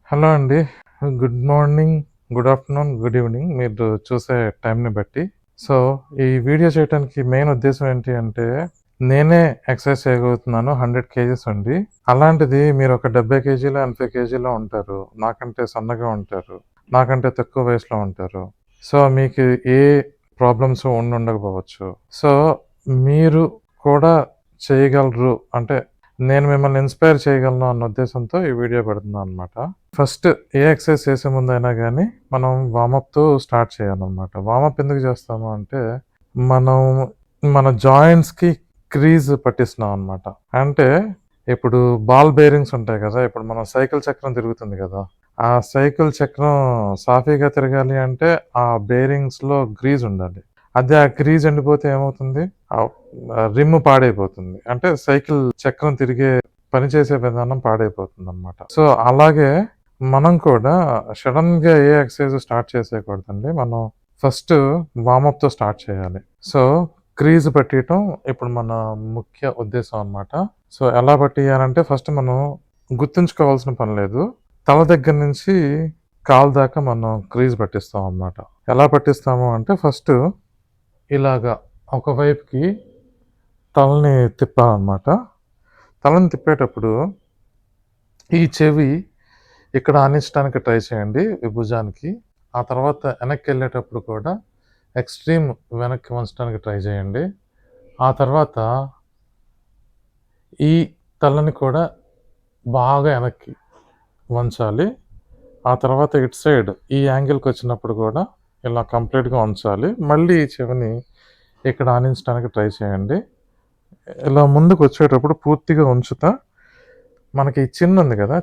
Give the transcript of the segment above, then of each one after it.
Hello అండి. Good morning, good afternoon, good evening మీరు చూసే టైంని బట్టి. సో, ఈ వీడియో చేయటానికి మెయిన్ ఉద్దేశ్యం ఏంటి అంటే, నేనే ఎక్సర్సైజ్ చేయగలుగుతున్నాను 100 కేజీస్ ఉండి. అలాంటిది మీరొక 70 కేజీలో, 80 కేజీలో ఉంటారు. నాకంటే సన్నగా ఉంటారు. నాకంటే తక్కువ వయసులో ఉంటారు. సో, మీకు ఏ ప్రాబ్లమ్స్ ఉండుండకపోవచ్చు. సో, మీరు కూడా చేయగలరు అంటే నేను మిమ్మల్ని ఇన్‌స్పైర్ చేయగలను అన్న ఉద్దేశంతో ఈ వీడియో పెడుతున్నాననమాట. ఫస్ట్ ఏ ఎక్సర్సైజ్ చేసే ముందైనా గానీ, మనం వార్మప్‌తో స్టార్ట్ చేయాలనమాట. వార్మప్ ఎందుకు చేస్తాము అంటే, మనం మన జాయింట్స్‌కి క్రీజ్ పట్టిస్తున్నాం అనమాట. అంటే ఇప్పుడు బాల్ బేరింగ్స్ ఉంటాయి కదా! ఇప్పుడు మనం సైకిల్ చక్రం తిరుగుతుంది కదా! ఆ సైకిల్ చక్రం సాఫీగా తిరగాలి అంటే, ఆ బేరింగ్స్‌లో గ్రీజ్ ఉండాలి. అదే ఆ గ్రీజ్ ఎండిపోతే ఏమవుతుంది? రిమ్ పాడైపోతుంది. అంటే సైకిల్ చక్రం తిరిగే పనిచేసే విధానం పాడైపోతుందనమాట. సో, అలాగే మనం కూడా సడెన్‌గా ఏ ఎక్సర్సైజ్ స్టార్ట్ చేసేయకూడదండి. మనం ఫస్ట్ వార్మప్‌తో స్టార్ట్ చేయాలి. సో, క్రీజ్ పట్టియటం ఇప్పుడు మన ముఖ్య ఉద్దేశం అనమాట. సో, ఎలా పట్టియాలంటే ఫస్ట్ మనం గుర్తుంచుకోవాల్సిన పని లేదు. తల దగ్గర నుంచి కాలు దాకా మనం క్రీజ్ పట్టిస్తాం అనమాట. ఎలా పట్టిస్తాము అంటే ఫస్ట్ ఇలాగా ఒకవైపుకి తలని తిప్పాలనమాట. తలని తిప్పేటప్పుడు ఈ చెవి ఇక్కడ ఆనించడానికి ట్రై చేయండి ఈ భుజానికి. ఆ తర్వాత వెనక్కెళ్ళేటప్పుడు కూడా ఎక్స్‌ట్రీమ్ వెనక్కి వంచడానికి ట్రై చేయండి. ఆ తర్వాత ఈ తలని కూడా బాగా వెనక్కి వంచాలి. ఆ తర్వాత ఇటు సైడ్ ఈ యాంగిల్‌కొచ్చినప్పుడు కూడా ఇలా కంప్లీట్‌గా వంచాలి. మళ్ళీ ఈ చెవిని ఇక్కడ ఆనించడానికి ట్రై చేయండి. ఇలా ముందుకొచ్చేటప్పుడు పూర్తిగా ఉంచుతా మనకి చిన్ ఉంది కదా!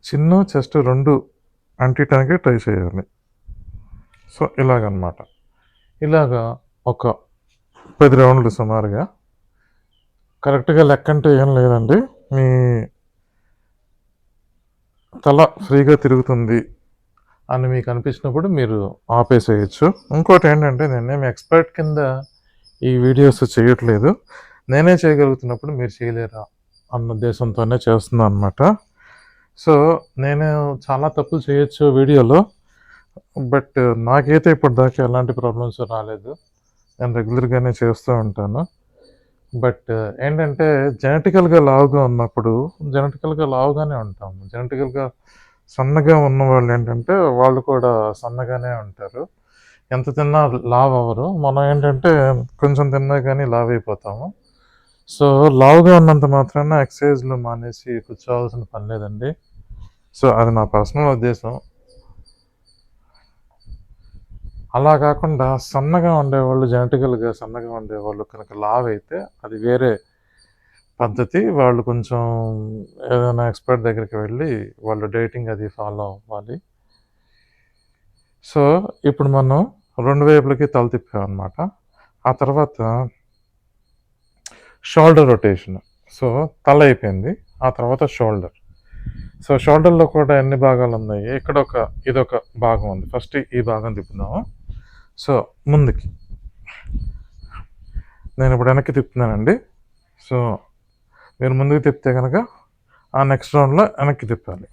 చిన్ను, చెస్ట్ 2 అంటియటానికి ట్రై చేయాలి. సో, ఇలాగనమాట. ఇలాగా ఒక 10 రౌండ్లు సుమారుగా. కరెక్ట్‌గా లెక్కంటూ ఏం లేదండి. మీ తల ఫ్రీగా తిరుగుతుంది అని మీకు అనిపించినప్పుడు మీరు ఆపేసేయొచ్చు. ఇంకోటేంటంటే నేనేమి ఎక్స్‌పర్ట్ కింద ఈ వీడియోస్ చేయట్లేదు. నేనే చేయగలుగుతున్నప్పుడు మీరు చేయలేరా అన్న ఉద్దేశంతోనే చేస్తున్నాననమాట. సో, నేను చాలా తప్పులు చేయొచ్చు వీడియోలో. బట్ నాకైతే ఇప్పటిదాకా ఎలాంటి ప్రాబ్లమ్స్ రాలేదు. నేను రెగ్యులర్‌గానే చేస్తూ ఉంటాను. బట్ ఏంటంటే జెనెటికల్‌గా లావుగా ఉన్నప్పుడు జెనెటికల్‌గా లావుగానే ఉంటాము. జెనెటికల్‌గా సన్నగా ఉన్నవాళ్ళేంటంటే వాళ్ళు కూడా సన్నగానే ఉంటారు. ఎంత తిన్నా లావవ్వరు. మనం ఏంటంటే కొంచెం తిన్నా గానీ లావైపోతాము. సో, లావుగా ఉన్నంత మాత్రాన ఎక్సర్‌సైజ్‌లు మానేసి కూర్చోవాల్సిన పని లేదండి. సో, అది నా పర్సనల్ ఉద్దేశం. అలా కాకుండా సన్నగా ఉండేవాళ్ళు జెనెటికల్‌గా సన్నగా ఉండేవాళ్ళు కనుక లావైతే అది వేరే పద్ధతి. వాళ్ళు కొంచెం ఏదైనా ఎక్స్‌పర్ట్ దగ్గరికి వెళ్ళి వాళ్ళు డైటింగ్ అది ఫాలో అవ్వాలి. సో, ఇప్పుడు మనం 2 వైపులకి తల తిప్పామనమాట. ఆ తర్వాత షోల్డర్ రొటేషన్. సో, తల అయిపోయింది. ఆ తర్వాత షోల్డర్. సో, షోల్డర్‌లో కూడా ఎన్ని భాగాలున్నాయి? ఇదొక భాగం ఉంది. ఫస్ట్ ఈ భాగం తిప్పుదాము. సో, ముందుకి. నేనిప్పుడు వెనక్కి తిప్పుతున్నానండి. సో, మీరు ముందుకు తిప్పితే గనక ఆ నెక్స్ట్ రౌండ్‌లో వెనక్కి తిప్పాలి.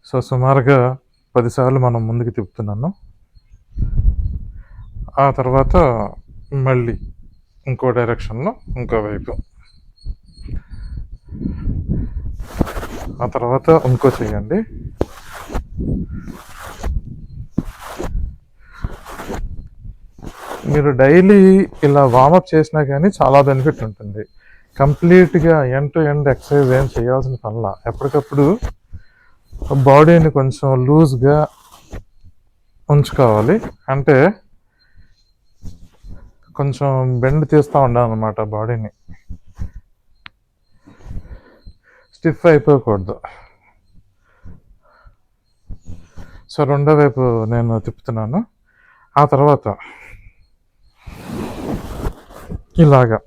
సో, సుమారుగా 10 సార్లు మనం ముందుకు తిప్పుతున్నాను. ఆ తర్వాత మళ్ళీ ఇంకో డైరెక్షన్‌లో ఇంకో వైపు. ఆ తర్వాత ఇంకో చెయ్యండి. మీరు డైలీ ఇలా వార్మప్ చేసినా గానీ చాలా బెనిఫిట్ ఉంటుంది. కంప్లీట్‌గా ఎండ్ టు ఎండ్ ఎక్సర్సైజ్ ఏం చేయాల్సిన పనిలా. ఎప్పటికప్పుడు బాడీని కొంచెం లూజ్‌గా ఉంచుకోవాలి. అంటే కొంచెం బెండ్ తీస్తా ఉండాలనమాట బాడీని. స్టిఫ్ అయిపోకూడదు. సో, రెండో వైపు నేను తిప్పుతున్నాను. ఆ తర్వాత ఇలాగా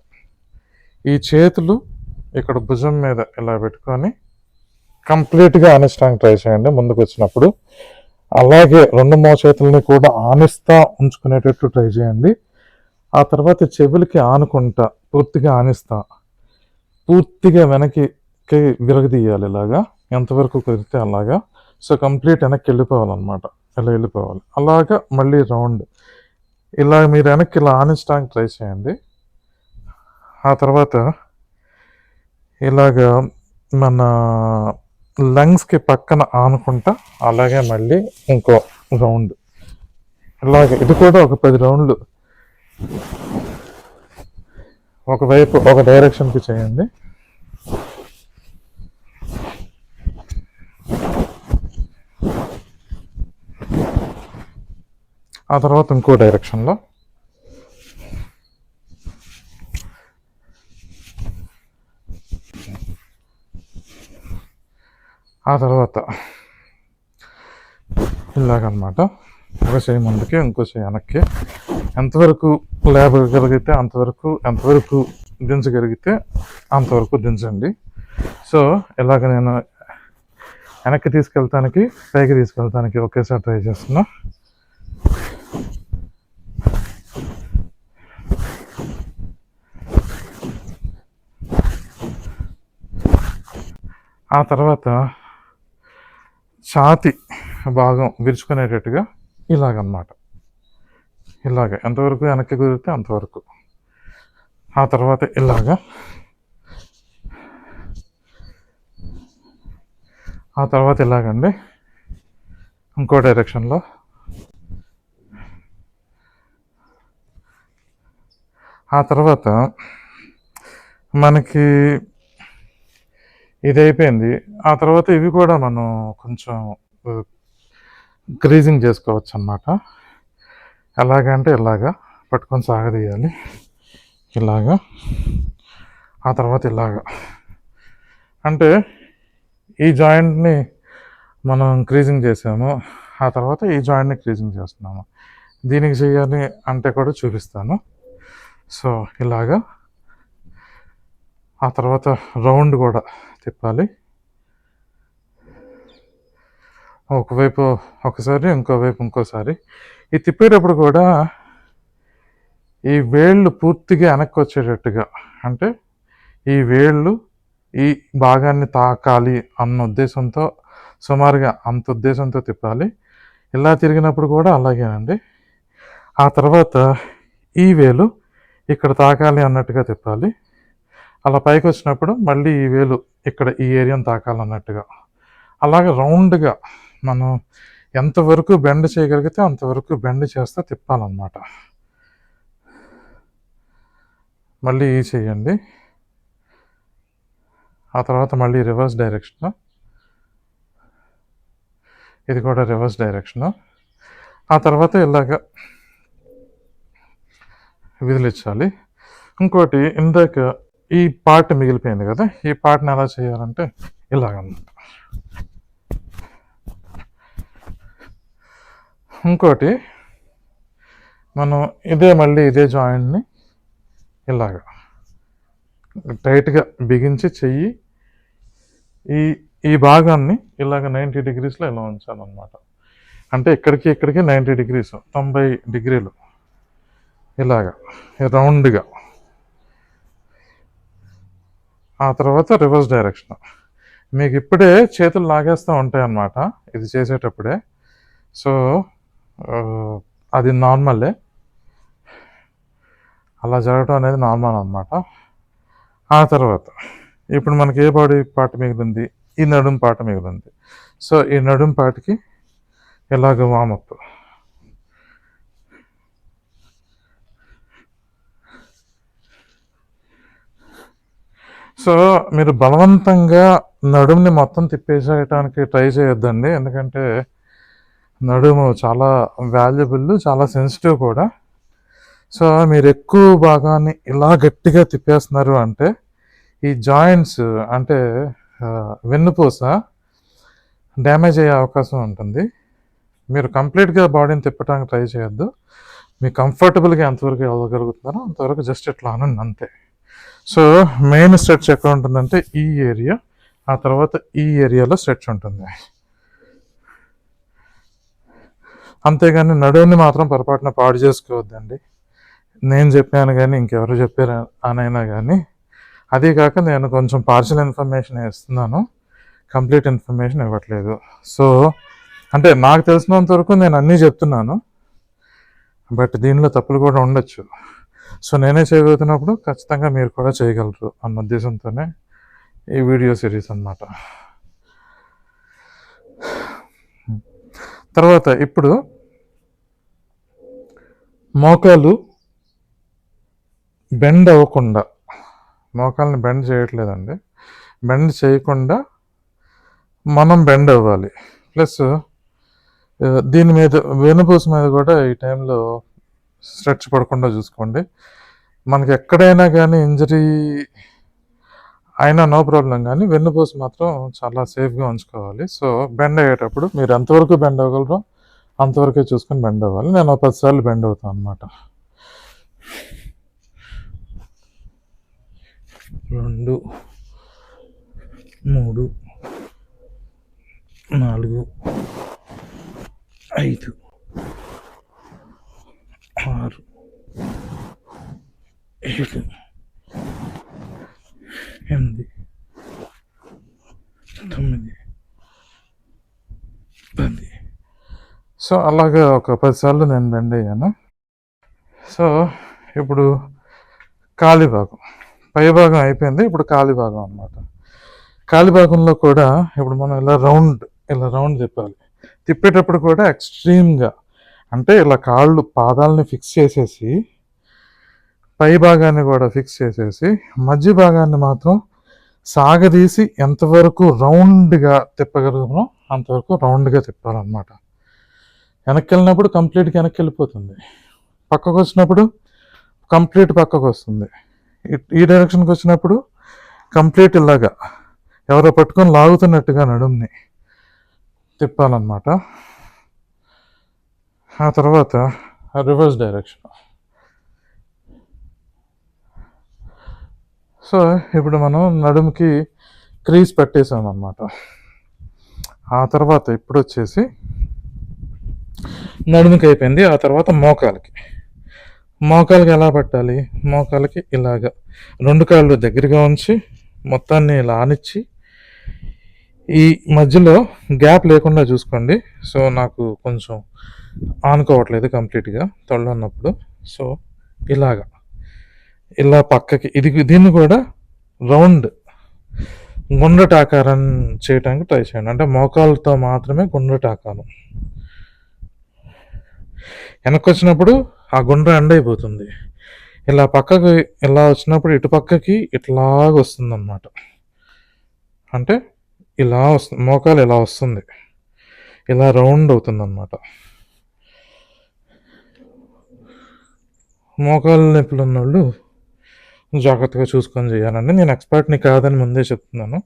ఈ చేతులు ఇక్కడ భుజం మీద ఇలా పెట్టుకొని కంప్లీట్‌గా ఆనించడానికి ట్రై చేయండి ముందుకొచ్చినప్పుడు. అలాగే 2 మోచేతుల్ని కూడా ఆనిస్తా ఉంచుకునేటట్టు ట్రై చేయండి. ఆ తర్వాత చెవులకి ఆనుకుంటా పూర్తిగా ఆనిస్తా. పూర్తిగా వెనక్కి వెనక్కి విరగదీయాలి ఇలాగా, ఎంతవరకు కుదిరితే అలాగా. సో కంప్లీట్ వెనక్కి వెళ్ళిపోవాలన్నమాట, ఇలా వెళ్ళిపోవాలి. అలాగా మళ్ళీ రౌండ్ ఇలా మీరు వెనక్కి ఇలా ఆనించడానికి ట్రై చేయండి. ఆ తర్వాత ఇలాగా మన లంగ్స్కి పక్కన ఆనుకుంటా అలాగే మళ్ళీ ఇంకో రౌండ్ ఇలాగే, ఇది కూడా ఒక 10 రౌండ్లు ఒకవైపు ఒక డైరెక్షన్కి చేయండి. ఆ తర్వాత ఇంకో డైరెక్షన్లో, ఆ తర్వాత ఇలాగనమాట. ఒక చేయి ముందుకి, ఇంకో చేయి వెనక్కి. ఎంతవరకు లేపగలిగితే అంతవరకు, ఎంతవరకు దించగలిగితే అంతవరకు దించండి. సో ఇలాగ నేను వెనక్కి తీసుకెళ్తానికి, పైకి తీసుకెళ్తానికి ఒకేసారి ట్రై చేస్తున్నా. ఆ తర్వాత ఛాతి భాగం విరుచుకునేటట్టుగా ఇలాగనమాట, ఇలాగ ఎంతవరకు వెనక్కి కుదిరితే అంతవరకు. ఆ తర్వాత ఇలాగా, ఆ తర్వాత ఇలాగండి ఇంకో డైరెక్షన్లో. ఆ తర్వాత మనకి ఇది అయిపోయింది. ఆ తర్వాత ఇవి కూడా మనం కొంచెం గ్రీజింగ్ చేసుకోవచ్చు అన్నమాట. ఎలాగంటే ఇలాగా పట్టుకొని సాగదీయాలి, ఇలాగా. ఆ తర్వాత ఇలాగా, అంటే ఈ జాయింట్ని మనం క్రీజింగ్ చేసాము, ఆ తర్వాత ఈ జాయింట్ని క్రీజింగ్ చేస్తున్నాము. దీనికి చేయాలి అంటే కూడా చూపిస్తాను. సో ఇలాగా. ఆ తర్వాత రౌండ్ కూడా తిప్పాలి, ఒకవైపు ఒకసారి, ఇంకోవైపు ఇంకోసారి. ఈ తిప్పేటప్పుడు కూడా ఈ వేళ్ళు పూర్తిగా వెనక్కి వచ్చేటట్టుగా, అంటే ఈ వేళ్ళు ఈ భాగాన్ని తాకాలి అన్న ఉద్దేశంతో, సుమారుగా అంత ఉద్దేశంతో తిప్పాలి. ఇలా తిరిగినప్పుడు కూడా అలాగేనండి. ఆ తర్వాత ఈ వేలు ఇక్కడ తాకాలి అన్నట్టుగా తిప్పాలి. అలా పైకి వచ్చినప్పుడు మళ్ళీ ఈ వేలు ఇక్కడ ఈ ఏరియాని తాకాలన్నట్టుగా, అలాగే రౌండ్గా మనం ఎంతవరకు బెండ్ చేయగలిగితే అంతవరకు బెండ్ చేస్తే తిప్పాలన్నమాట. మళ్ళీ ఈ చేయండి. ఆ తర్వాత మళ్ళీ రివర్స్ డైరెక్షన్, ఇది కూడా రివర్స్ డైరెక్షను. ఆ తర్వాత ఇలాగ విదిలించాలి. ఇంకోటి, ఇందాక ఈ పార్ట్ మిగిలిపోయింది కదా, ఈ పార్ట్ని ఎలా చేయాలంటే ఇలాగన్నమాట. ఇంకోటి, మనం మళ్ళీ ఇదే జాయింట్ని ఇలాగ టైట్గా బిగించి చెయ్యి ఈ భాగాన్ని ఇలాగ 90 డిగ్రీస్లో ఇలా ఉంచాలన్నమాట. అంటే ఇక్కడికి 90 డిగ్రీస్, 90 డిగ్రీలు ఇలాగా రౌండ్గా. ఆ తర్వాత రివర్స్ డైరెక్షన్. మీకు ఇప్పుడే చేతులు లాగేస్తూ ఉంటాయి అన్నమాట ఇది చేసేటప్పుడే. సో అది నార్మలే, అలా జరగడం అనేది నార్మల్ అన్నమాట. ఆ తర్వాత ఇప్పుడు మనకి ఏ బాడీ పార్ట్ మిగిలింది? ఈ నడుం పార్ట్ మిగిలింది. సో ఈ నడుం పార్ట్కి ఇలాగ వామప్. సో మీరు బలవంతంగా నడుముని మొత్తం తిప్పేసేయటానికి ట్రై చేయొద్దండి, ఎందుకంటే నడుము చాలా వాల్యుబుల్, చాలా సెన్సిటివ్ కూడా. సో మీరు ఎక్కువ భాగాన్ని ఇలా గట్టిగా తిప్పేస్తున్నారు అంటే ఈ జాయింట్స్, అంటే వెన్నుపూస డ్యామేజ్ అయ్యే అవకాశం ఉంటుంది. మీరు కంప్లీట్గా బాడీని తిప్పడానికి ట్రై చేయొద్దు. మీకు కంఫర్టబుల్గా ఎంతవరకు వెళ్ళగలుగుతున్నారో అంతవరకు జస్ట్ ఇట్లా అనండి అంతే. సో మెయిన్ స్ట్రెచ్ ఎక్కడ ఉంటుందంటే ఈ ఏరియా, ఆ తర్వాత ఈ ఏరియాలో స్ట్రెచ్ ఉంటుంది. అంతేగాని నడువుని మాత్రం పొరపాటున పాడు చేసుకోవద్దండి. నేను చెప్పాను కానీ ఇంకెవరు చెప్పారు అనైనా కానీ అదీ కాక నేను కొంచెం పార్షియల్ ఇన్ఫర్మేషన్ ఇస్తున్నాను, కంప్లీట్ ఇన్ఫర్మేషన్ ఇవ్వట్లేదు. సో అంటే నాకు తెలిసినంత వరకు నేను అన్నీ చెప్తున్నాను, బట్ దీనిలో తప్పులు కూడా ఉండొచ్చు. సో నేనే చేయగలుగుతున్నప్పుడు ఖచ్చితంగా మీరు కూడా చేయగలరు అన్న ఉద్దేశంతోనే ఈ వీడియో సిరీస్ అన్నమాట. తర్వాత ఇప్పుడు మోకాలు బెండ్ అవ్వకుండా, మోకాల్ని బెండ్ చేయట్లేదండి, బెండ్ చేయకుండా మనం బెండ్ అవ్వాలి. ప్లస్ దీని మీద వెన్నుపూస మీద కూడా ఈ టైంలో స్ట్రెచ్ పడకుండా చూసుకోండి. మనకి ఎక్కడైనా కానీ ఇంజరీ అయినా నో ప్రాబ్లం, కానీ వెన్నుపూస మాత్రం చాలా సేఫ్గా ఉంచుకోవాలి. సో బెండ్ అయ్యేటప్పుడు మీరు ఎంతవరకు బెండ్ అవ్వగలరో అంతవరకే చూసుకొని బెండ్ అవ్వాలి. నేను 10 సార్లు బెండ్ అవుతాను అనమాట. 2 3 4 5 6 7 8 9 10. సో అలాగా ఒక 10 సార్లు నేను బెండ్ అయ్యాను. సో ఇప్పుడు కాలి భాగం, పై భాగం అయిపోయింది, ఇప్పుడు కాలి భాగం అనమాట. కాలి భాగంలో కూడా ఇప్పుడు మనం ఇలా రౌండ్ తిప్పాలి. తిప్పేటప్పుడు కూడా ఎక్స్ట్రీమ్గా, అంటే ఇలా కాళ్ళు పాదాలని ఫిక్స్ చేసేసి పై భాగాన్ని కూడా ఫిక్స్ చేసేసి మధ్య భాగాన్ని మాత్రం సాగదీసి ఎంతవరకు రౌండ్గా తిప్పగలుగుతామో అంతవరకు రౌండ్గా తిప్పాలన్నమాట. వెనక్కి వెళ్ళినప్పుడు కంప్లీట్గా వెనక్కి వెళ్ళిపోతుంది, పక్కకు వచ్చినప్పుడు కంప్లీట్ పక్కకు వస్తుంది, ఈ డైరెక్షన్కి వచ్చినప్పుడు కంప్లీట్ ఇలాగా ఎవరో పట్టుకొని లాగుతున్నట్టుగా నడుముని తిప్పాలన్నమాట. ఆ తర్వాత రివర్స్ డైరెక్షన్. సో ఇప్పుడు మనం నడుముకి క్రీజ్ పెట్టేసాం అన్నమాట. ఆ తర్వాత ఇప్పుడు వచ్చేసి నడుముకి అయిపోయింది. ఆ తర్వాత మోకాలకి ఎలా పెట్టాలి? మోకాలకి ఇలాగా 2 కాళ్ళు దగ్గరగా ఉంచి మొత్తాన్ని ఇలా ఆనిచ్చి ఈ మధ్యలో గ్యాప్ లేకుండా చూసుకోండి. సో నాకు కొంచెం ఆనుకోవట్లేదు కంప్లీట్గా తొళ్ళు ఉన్నప్పుడు. సో ఇలా పక్కకి దీన్ని కూడా రౌండ్ గుండ్రటాకారం చేయడానికి ట్రై చేయండి. అంటే మోకాలతో మాత్రమే గుండ్రటాకారం. వెనక్కి వచ్చినప్పుడు ఆ గుండ్ర ఎండ్ అయిపోతుంది. ఇలా పక్కకి ఇలా వచ్చినప్పుడు ఇటు పక్కకి ఇట్లాగ వస్తుంది అన్నమాట. అంటే ఇలా వస్తుంది, మోకాలు ఇలా వస్తుంది, ఇలా రౌండ్ అవుతుంది అన్నమాట. మోకాలు నొప్పులు ఉన్నోళ్ళు జాగ్రత్తగా చూసుకొని చేయాలండి. నేను ఎక్స్పర్ట్ని కాదని ముందే చెప్తున్నాను.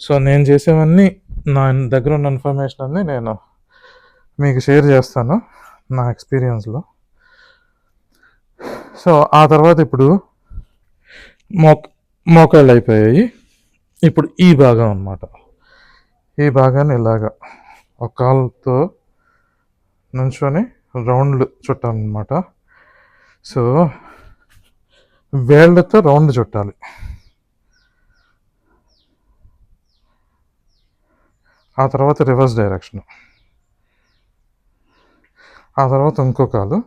సో నేను చేసేవన్నీ నా దగ్గర ఉన్న ఇన్ఫర్మేషన్ అన్నీ నేను మీకు షేర్ చేస్తాను నా ఎక్స్పీరియన్స్లో. సో ఆ తర్వాత ఇప్పుడు మోకాళ్ళు అయిపోయాయి. ఇప్పుడు ఈ భాగం అన్నమాట. ఈ భాగాన్ని ఇలాగా ఒక కాలుతో నుంచొని రౌండ్లు చుట్టాలన్నమాట. సో వేళ్ళతో రౌండ్ చుట్టాలి. ఆ తర్వాత రివర్స్ డైరెక్షన్. ఆ తర్వాత ఇంకో కాలు,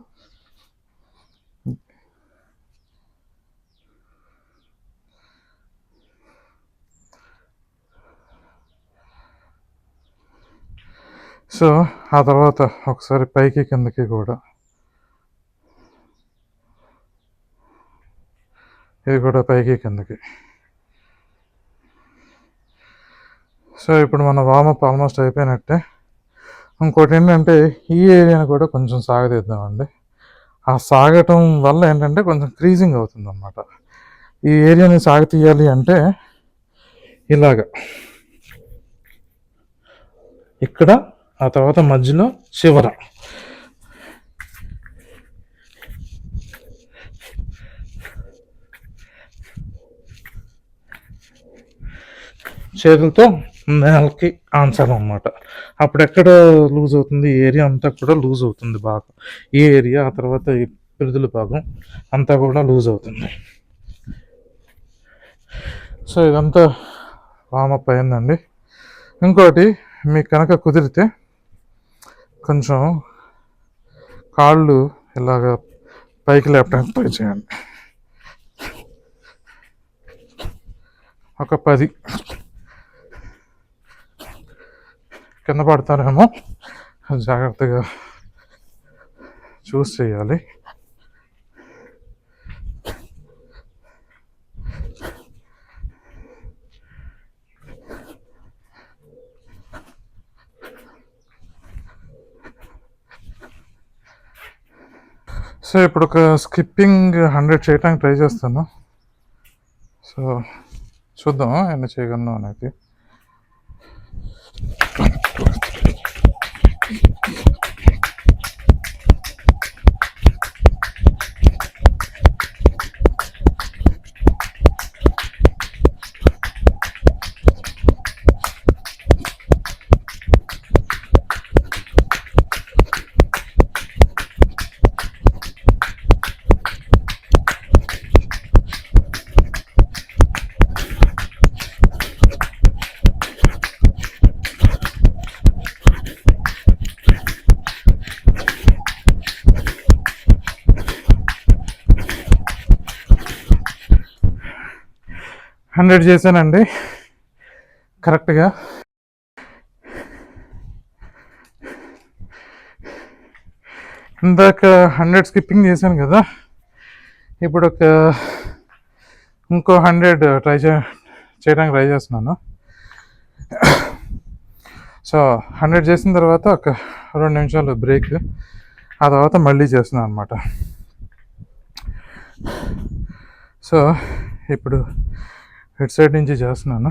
సో ఆ తర్వాత ఒకసారి పైకి కిందకి కూడా, ఇది కూడా పైకి కిందకి. సో ఇప్పుడు మన వార్మప్ ఆల్మోస్ట్ అయిపోయినట్టే. ఇంకోటి ఏంటంటే ఈ ఏరియాని కూడా కొంచెం సాగదీద్దామండి. ఆ సాగటం వల్ల ఏంటంటే కొంచెం క్రీజింగ్ అవుతుంది అన్నమాట. ఈ ఏరియాని సాగతీయాలి అంటే ఇలాగా ఇక్కడ, ఆ తర్వాత మధ్యలో చివర చేతులతో నేలకి ఆన్సర్ అన్నమాట. అప్పుడు ఎక్కడ లూజ్ అవుతుంది? ఈ ఏరియా అంతా కూడా లూజ్ అవుతుంది బాగా. ఈ ఏరియా, ఆ తర్వాత ఈ పిరుదుల భాగం అంతా కూడా లూజ్ అవుతుంది. సో ఇదంతా వామప్ అయిందండి. ఇంకోటి మీకు కనుక కుదిరితే కొంచెం కాళ్ళు ఇలాగ పైకి లేపడానికి ట్రై చేయండి. ఒక 10 కింద పడతారేమో, జాగ్రత్తగా చూస్ చేయాలి. సో ఇప్పుడు ఒక స్కిప్పింగ్ 100 చేయడానికి ట్రై చేస్తాను. సో చూద్దాం ఎన్ని చేయగలను అనేది. హండ్రెడ్ చేశానండి కరెక్ట్గా. ఇందాక 100 స్కిప్పింగ్ చేశాను కదా, ఇప్పుడు ఇంకో 100 చేయడానికి ట్రై చేస్తున్నాను. సో 100 చేసిన తర్వాత ఒక 2 నిమిషాలు బ్రేక్, ఆ తర్వాత మళ్ళీ చేస్తున్నాను అనమాట. సో ఇప్పుడు హెడ్ సైడ్ నుంచి చేస్తున్నాను.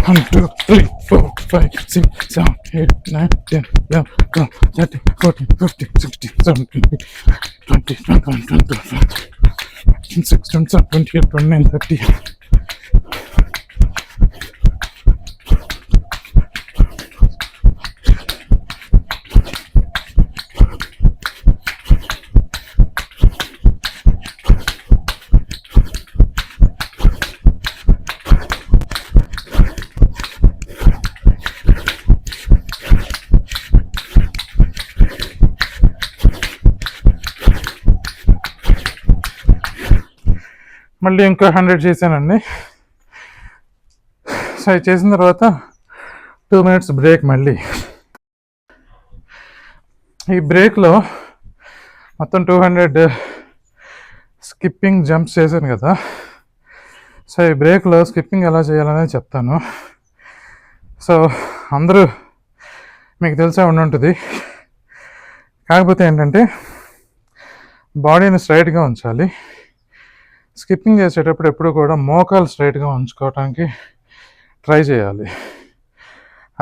1 2 3 4 5 6 7 8 9 10 11 12 13 14 15 16 17 20 21 22 26 27 28 29 30. మళ్ళీ ఇంకో 100 చేశానండి. సో ఇది చేసిన తర్వాత 2 minutes బ్రేక్. మళ్ళీ ఈ బ్రేక్లో మొత్తం 200 స్కిప్పింగ్ జంప్స్ చేశాను కదా. సో ఈ బ్రేక్లో స్కిప్పింగ్ ఎలా చేయాలనేది చెప్తాను. సో అందరూ మీకు తెలిసే ఉంటుంది, కాకపోతే ఏంటంటే బాడీని స్ట్రైట్గా ఉంచాలి. స్కిప్పింగ్ చేసేటప్పుడు ఎప్పుడు కూడా మోకాలు స్ట్రైట్గా ఉంచుకోవడానికి ట్రై చేయాలి.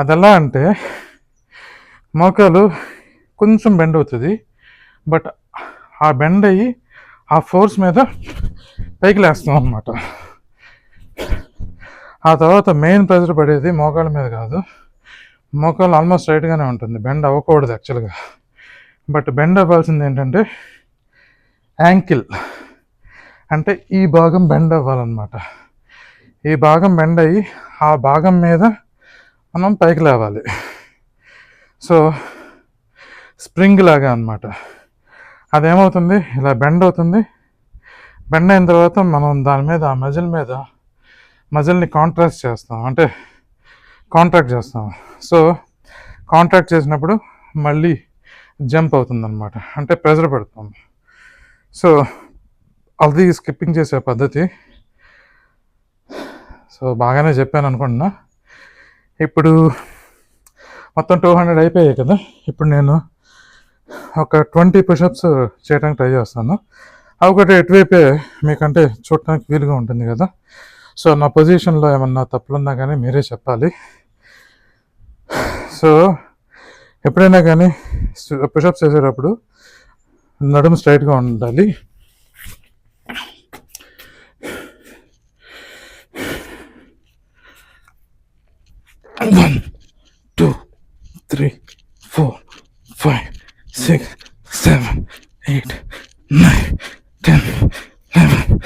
అది ఎలా అంటే మోకాలు కొంచెం బెండ్ అవుతుంది, బట్ ఆ బెండ్ అయ్యి ఆ ఫోర్స్ మీద పైకి లేస్తాం అన్నమాట. ఆ తర్వాత మెయిన్ ప్రెజర్ పడేది మోకాళ్ళ మీద కాదు, మోకాలు ఆల్మోస్ట్ స్ట్రైట్గానే ఉంటుంది, బెండ్ అవ్వకూడదు యాక్చువల్గా. బట్ బెండ్ అవ్వాల్సింది ఏంటంటే యాంకిల్, అంటే ఈ భాగం బెండ్ అవ్వాలన్నమాట. ఈ భాగం బెండ్ అయ్యి ఆ భాగం మీద మనం పైకి లేవాలి. సో స్ప్రింగ్ లాగా అన్నమాట. అదేమవుతుంది, ఇలా బెండ్ అవుతుంది. బెండ్ అయిన తర్వాత మనం దాని మీద ఆ మజిల్ని కాంట్రాక్ట్ చేస్తాం, అంటే కాంట్రాక్ట్ చేస్తాం. సో కాంట్రాక్ట్ చేసినప్పుడు మళ్ళీ జంప్ అవుతుంది అనమాట, అంటే ప్రెజర్ పెడతాం. సో అది స్కిప్పింగ్ చేసే పద్ధతి. సో బాగానే చెప్పాను అనుకుంటున్నా. ఇప్పుడు మొత్తం 200 అయిపోయాయి కదా. ఇప్పుడు నేను ఒక 20 పుషప్స్ చేయడానికి ట్రై చేస్తాను. అవి ఒకటి ఎటువైపే మీకంటే చూడటానికి వీలుగా ఉంటుంది కదా. సో నా పొజిషన్లో ఏమన్నా తప్పులున్నా కానీ మీరే చెప్పాలి. సో ఎప్పుడైనా కానీ పుషప్స్ చేసేటప్పుడు నడుము స్ట్రైట్గా ఉండాలి. One, 2, 3, 4, 5, 6, 7, 8, 9, 10, 11,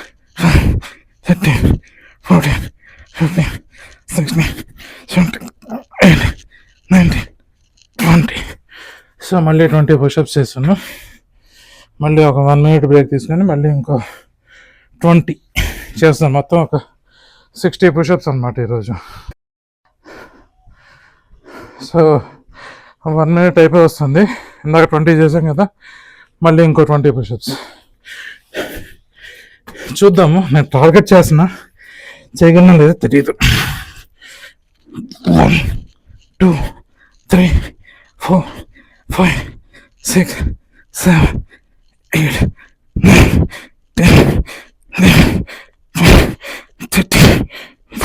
15, 16, 17, 18, 19, 20. సో మళ్ళీ 20 పుషప్స్ చేస్తున్నాను. మళ్ళీ ఒక 1 minute బ్రేక్ తీసుకొని మళ్ళీ ఇంకో 20 చేస్తాను. మొత్తం ఒక 60 పుషప్స్ అనమాట ఈరోజు. సో 1 minute అయిపోయి వస్తుంది. ఇందాక 20 చేసాం కదా, మళ్ళీ ఇంకో 20 పుషప్స్ చూద్దాము. నేను టార్గెట్ చేస్తున్నా, చేయగలనా లేదా తెలియదు. 1, 2, 3, 4, 5, 6, 7, 8, 9, 10, 11, 12, 13,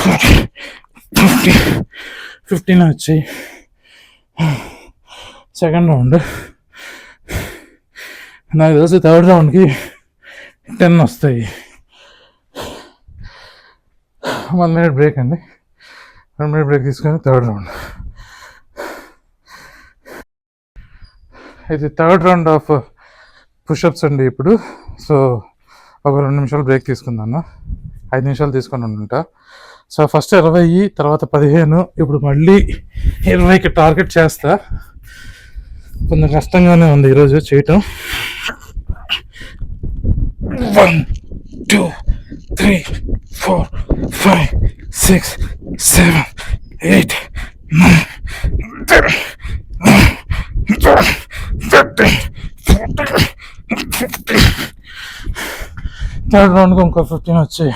14, 15. 15 వచ్చాయి. సెకండ్ రౌండ్ నాకు తెలిసి థర్డ్ రౌండ్కి 10 వస్తాయి. 1 minute బ్రేక్ అండి. 1 minute బ్రేక్ తీసుకొని థర్డ్ రౌండ్. ఇది థర్డ్ రౌండ్ ఆఫ్ పుషప్స్ అండి ఇప్పుడు. సో ఒక 2 నిమిషాలు బ్రేక్ తీసుకుందాను. 5 నిమిషాలు తీసుకొని ఉంటా. సో ఫస్ట్ 20, తర్వాత 15, ఇప్పుడు మళ్ళీ 20కి టార్గెట్ చేస్తా. కొంచెం కష్టంగానే ఉంది ఈరోజు చేయటం. 1, 2, 3, 4, 5, 6, 7, 8, 9, 10, 12, 13, 14, 15. థర్డ్ రౌండ్కి ఇంకో 15 వచ్చాయి.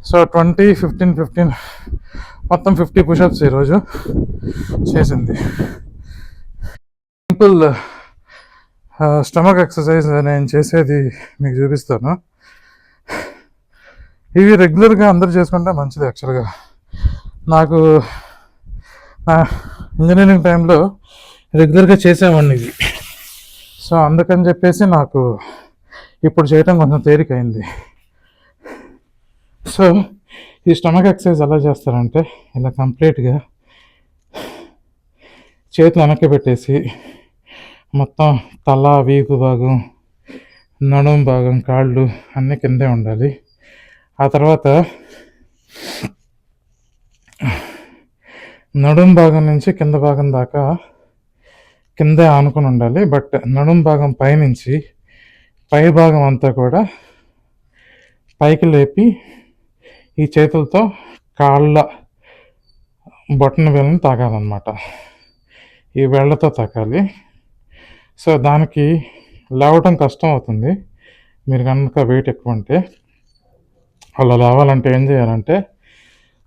సో 20, 15, 15 మొత్తం 50 పుషప్స్ ఈరోజు చేసింది. సింపుల్ స్టమక్ ఎక్సర్సైజ్ నేను చేసేది మీకు చూపిస్తాను. ఇవి రెగ్యులర్గా అందరూ చేసుకుంటే మంచిది. యాక్చువల్గా నాకు నా ఇంజనీరింగ్ టైంలో రెగ్యులర్గా చేసేవాడిని ఇవి. సో అందుకని చెప్పేసి నాకు ఇప్పుడు చేయటం కొంచెం తేలికైంది. సో ఈ స్టమక్ ఎక్సర్సైజ్ ఎలా చేస్తారంటే, ఇలా కంప్లీట్గా చేతులు వెనక్కి పెట్టేసి మొత్తం తల, వీపు భాగం, నడుము భాగం, కాళ్ళు అన్నీ కిందే ఉండాలి. ఆ తర్వాత నడుము భాగం నుంచి కింద భాగం దాకా కిందే ఆనుకొని ఉండాలి. బట్ నడుము భాగం పైనుంచి పై భాగం అంతా కూడా పైకి లేపి ఈ చేతులతో కాళ్ళ బొట్టన వేళ్ళని తాకాలన్నమాట. ఈ వేళ్ళతో తాకాలి. సో దానికి లేవటం కష్టం అవుతుంది మీరు కనుక వెయిట్ ఎక్కువ ఉంటే. అలా లేవాలంటే ఏం చేయాలంటే,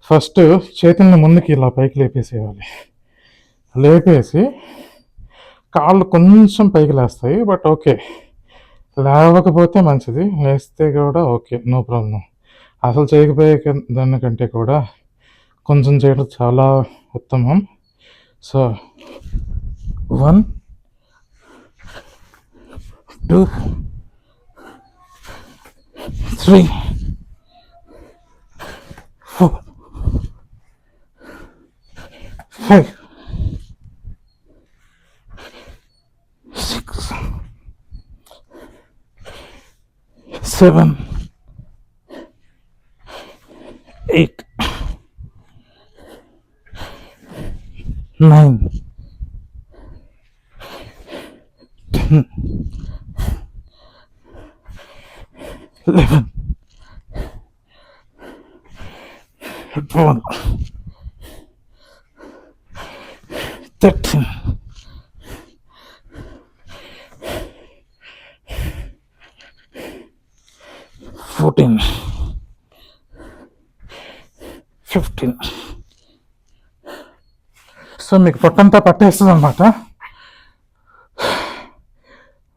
ఫస్ట్ చేతుల్ని ముందుకి ఇలా పైకి లేపేసేయాలి. లేపేసి కాళ్ళు కొంచెం పైకి లేస్తాయి, బట్ ఓకే. లేవకపోతే మంచిది, లేస్తే కూడా ఓకే, నో ప్రాబ్లం. అసలు చేయకపోయే దానికంటే కూడా కొంచెం చేయడం చాలా ఉత్తమం. సో 1, 2, 3, 4, 5, 6, 7, 8, 9, 10, 11, 12, 13, 14, 15. సో మీకు పొట్టంతా పట్టేస్తుంది అన్నమాట.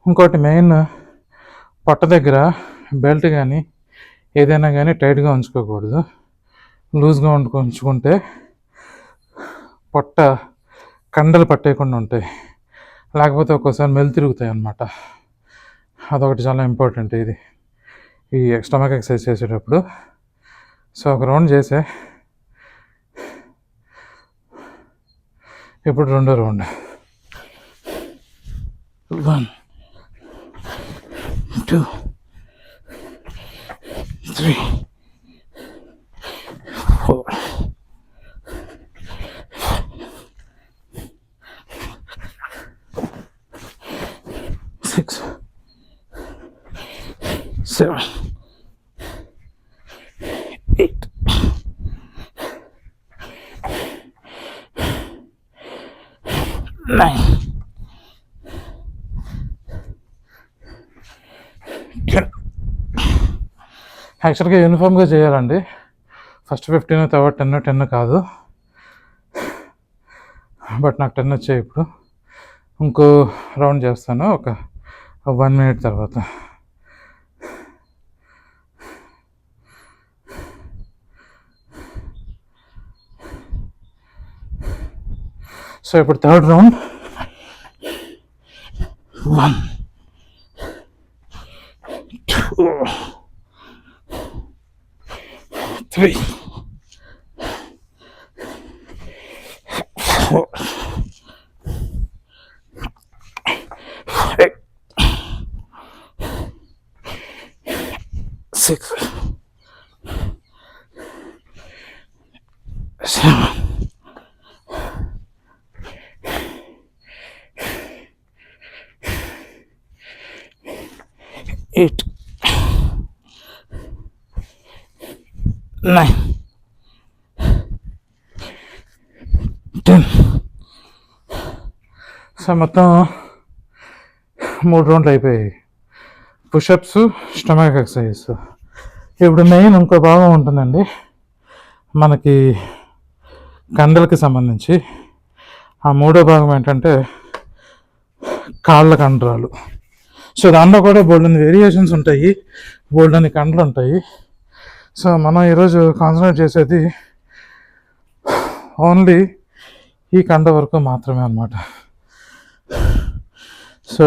ఇంకోటి మెయిన్, పొట్ట దగ్గర బెల్ట్ కానీ ఏదైనా కానీ టైట్గా ఉంచుకోకూడదు. లూజ్గా ఉంచుకుంటే పొట్ట కండలు పట్టేయకుండా ఉంటాయి. లేకపోతే ఒక్కోసారి మెల్లు తిరుగుతాయి అన్నమాట. అదొకటి చాలా ఇంపార్టెంట్ ఇది ఈ స్టమక్ ఎక్సర్సైజ్ చేసేటప్పుడు. సో ఒక రౌండ్ చేసే, ఇప్పుడు రెండో రౌండ్. 1, 2, 3, 4, 4, 6, 7, 8, 9, 10. యాక్చువల్గా యూనిఫామ్గా చేయాలండి. ఫస్ట్ 15 తర్వాత 10 కాదు, బట్ నాకు 10 వచ్చాయి. ఇప్పుడు ఇంకో రౌండ్ చేస్తాను ఒక 1 minute తర్వాత. సో ఇప్పుడు థర్డ్ రౌండ్. 1, 2, 3, 4, 5, 6, 7, 8, 9, 10. సో మొత్తం 3 రౌండ్లు అయిపోయాయి. Push-ups, stomach exercise. ఇప్పుడు మెయిన్ ఇంకో భాగం ఉంటుందండి మనకి కండలకి సంబంధించి. ఆ మూడో భాగం ఏంటంటే కాళ్ళ కండరాలు. సో దాంట్లో కూడా బోల్డెన్ వేరియేషన్స్ ఉంటాయి, బోల్డెన్ కండలు ఉంటాయి. సో మనం ఈరోజు కాన్సన్ట్రేట్ చేసేది ఓన్లీ ఈ కండ వరకు మాత్రమే అన్నమాట. సో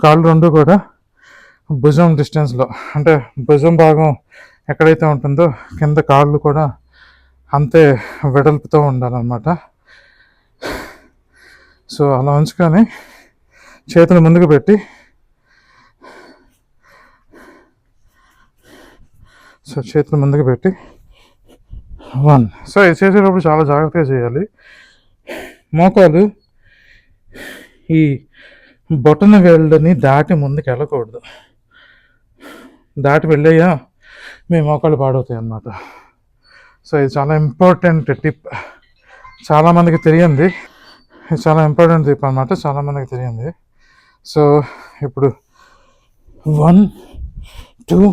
కాళ్ళు రెండు కూడా భుజం డిస్టెన్స్లో, అంటే భుజం భాగం ఎక్కడైతే ఉంటుందో కింద కాళ్ళు కూడా అంతే వెడల్పుతో ఉండాలన్నమాట. సో అలా ఉంచుకొని చేతులు ముందుకు పెట్టి, సో చేతులు ముందుకు పెట్టి 1. సో ఇది చేసేటప్పుడు చాలా జాగ్రత్తగా చేయాలి. మోకాలు ఈ బొటన వేళ్ళని దాటి ముందుకు వెళ్ళకూడదు. దాటి వెళ్ళాయా మీ మోకాలు పాడవుతాయి అన్నమాట. సో ఇది చాలా ఇంపార్టెంట్ టిప్, చాలామందికి తెలియంది. ఇది చాలా ఇంపార్టెంట్ టిప్ అన్నమాట, చాలామందికి తెలియంది. సో ఇప్పుడు 1, 2,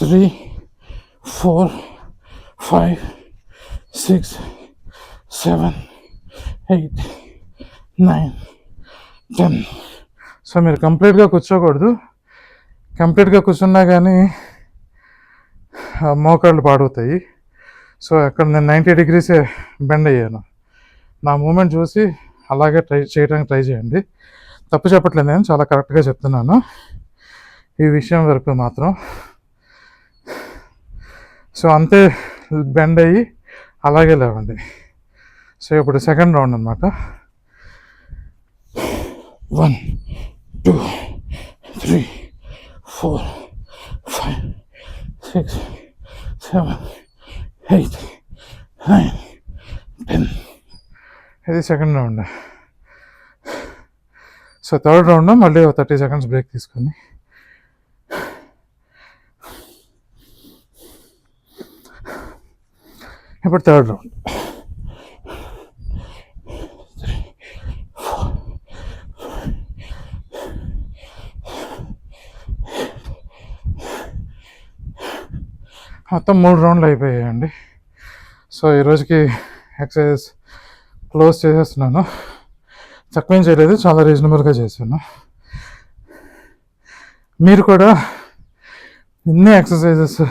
3, 4, 5, 6, 7, 8, 9, 10. సో మీరు కంప్లీట్గా కూర్చోకూడదు. కంప్లీట్గా కూర్చున్నా కానీ మోకాళ్ళు పాడవుతాయి. సో అక్కడ నేను 90 degrees బెండ్ అయ్యాను. నా మూమెంట్ చూసి అలాగే చేయడానికి ట్రై చేయండి. తప్పు చెప్పట్లేదు, నేను చాలా కరెక్ట్గా చెప్తున్నాను ఈ విషయం వరకు మాత్రం. సో అంతే బెండ్ అయ్యి అలాగే లేవండి. సో ఇప్పుడు సెకండ్ రౌండ్ అనమాట. 1, 2, 3, 4, 5, 6, 7, 8, 9, 10. ఇది second round. So third round మళ్ళీ 30 seconds బ్రేక్ తీసుకొని ఇప్పుడు థర్డ్ రౌండ్. 3, 4, 5. మొత్తం 3 రౌండ్లు అయిపోయాయండి. సో ఈరోజుకి ఎక్సర్సైజ్ క్లోజ్ చేసేస్తున్నాను. తక్కువేం చేయలేదు, చాలా రీజనబుల్గా చేశాను. మీరు కూడా ఇన్ని ఎక్సర్సైజెస్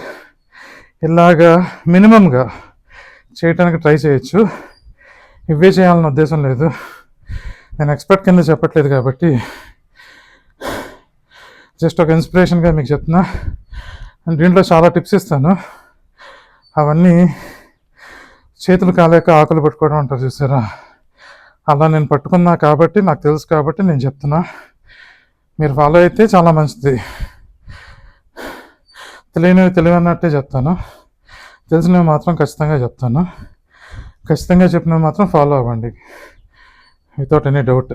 ఇలాగా మినిమంగా చేయడానికి ట్రై చేయొచ్చు. ఇవే చేయాలన్న ఉద్దేశం లేదు, నేను ఎక్స్పర్ట్ కింద చెప్పట్లేదు కాబట్టి జస్ట్ ఒక ఇన్స్పిరేషన్గా మీకు చెప్తున్నా. దీంట్లో చాలా టిప్స్ ఇస్తాను, అవన్నీ చేతులు కాలేక ఆకులు పట్టుకోవడం అంటారు చూసారా, అలా నేను పట్టుకున్నా కాబట్టి నాకు తెలుసు కాబట్టి నేను చెప్తున్నా. మీరు ఫాలో అయితే చాలా మంచిది. తెలియనివి తెలివన్నట్టే చెప్తాను. తెలిసినవి మాత్రం ఖచ్చితంగా చెప్తాను. ఖచ్చితంగా చెప్పినవి మాత్రం ఫాలో అవ్వండి వితౌట్ ఎనీ డౌట్.